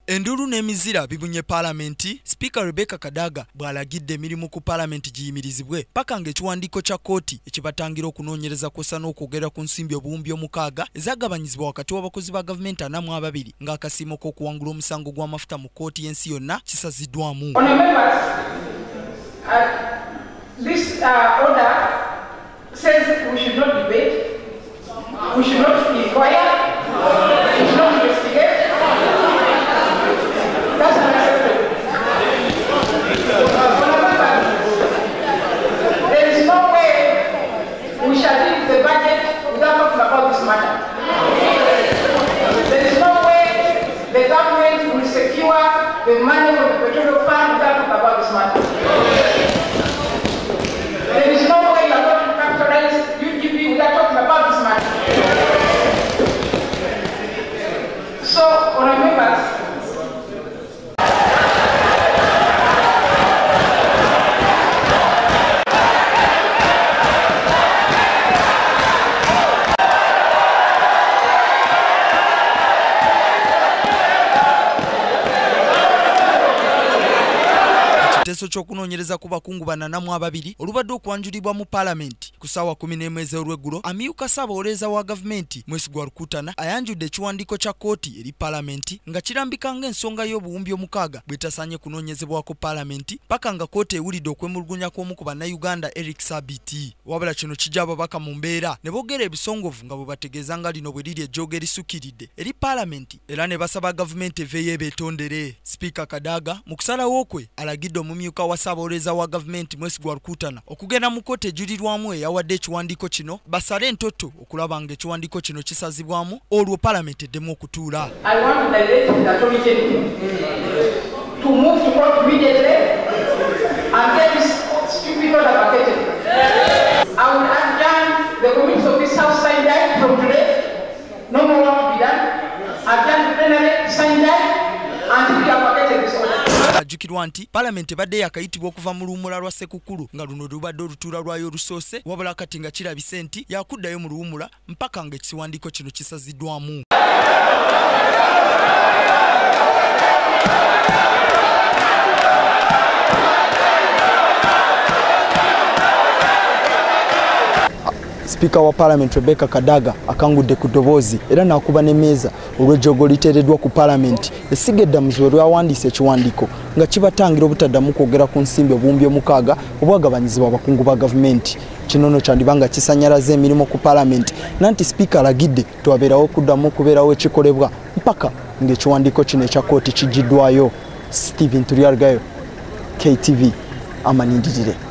Enduru n'emizira bibunye Parliamenti. Speaker Rebecca Kadaga bw'alagidde emirimu ku Parliamenti giyimirizibwe paka ng'ekiwandiiko kya kkooti ekibatangira okunoonyereza kw'ossa n'okwogera ku nsimbi obuwumbi 6 ezagabanyizibwa wakati w'abakozi ba gavumenti 42 ng'akasiimo k'okuwangula omusango gw'amafuta mu kkooti y'ensi yonna kisaziddwamu. This order says we should not debate, we should not inquire, we should not investigate. That's unacceptable. There is no way we shall deal with the budget without talking about this matter. There is no way the government will secure the money of the petroleum fund without talking about this matter. There is no way you are going to capitalize UGP without talking about this matter. So, honourable members, ekiteeso ky'okunoonyereza ku bakungu 42 olubadde okwanjulibwa mu Parliamenti ku ssaawa 11 ez'olweggulo. Amyuka Ssaabawolereza wa gavumenti Mwesigwa Rukutana ayanjudde ekiwandiiko kya kkooti eri Parliamenti nga kirambika ng'ensonga y'obuwumbi 6 bw'etasaanye kunoonyezebwako Parliamenti paka nga kkooti ewulidde okwemulugunya kw'omu ku bannayuganda Eric Sabiti. Wabula kino kijja ababaka mu mbeera ne boogera ebisongovu nga bwe bategeeza nga lino bwe liri ejjooga erisukkiridde eri Parliamenti era ne basaba gavumenti eveeyo ebeetondere. Speaker Kadaga mu kusalawo kwe alagidde omumyuka wa Ssaabawolereza wa gavumenti Mwesigwa Rukutana okugenda mu kkooti ejulirwamu eyawadde ekiwandiiko kino basale entoto okulaba nga ekiwandiiko kino kisazibwamu olwo Parliamenti eddemu okutuula. I want to direct the authority to move to court immediately and get this stupid order vacated. I will adjourn the committees of this House sign that from today. No more work to be done. Adjourn the plenary sign that until we have vacated this order. Ajjukirwa nti Parliamenti ebadde yakayitibwa okuva mu luwummula lwa Ssekukkulu nga luno lubadde olutuula lwayo olusoose wabula kati nga kirabise nti yakuddayo mu luwummula mpaka nga ekiwandiiko kino kisaziddwamu. Speaker wa Parliament Rebecca Kadaga akangudde ku ddoboozi era n'akuba n'emmeeza olw'ejjoogo liteereddwa ku Parliament essiga eddamuzi we lwawandiisa ekiwandiiko nga kibatangira obutaddamu kwogera ku nsimbi obuwumbi 6 obwagabanyizibwa abakungu ba gavumenti. Kino nno kyandiba nga kisanyalaza emirimu ku Parliament nanti Speaker alagidde twabeerawo okuddamu okubeerawo ekikolebwa mpaka ng'ekiwandiiko kino ekya kkooti kiggyiddwayo. Stephen Tulyargayo, KTV, Amanindirire.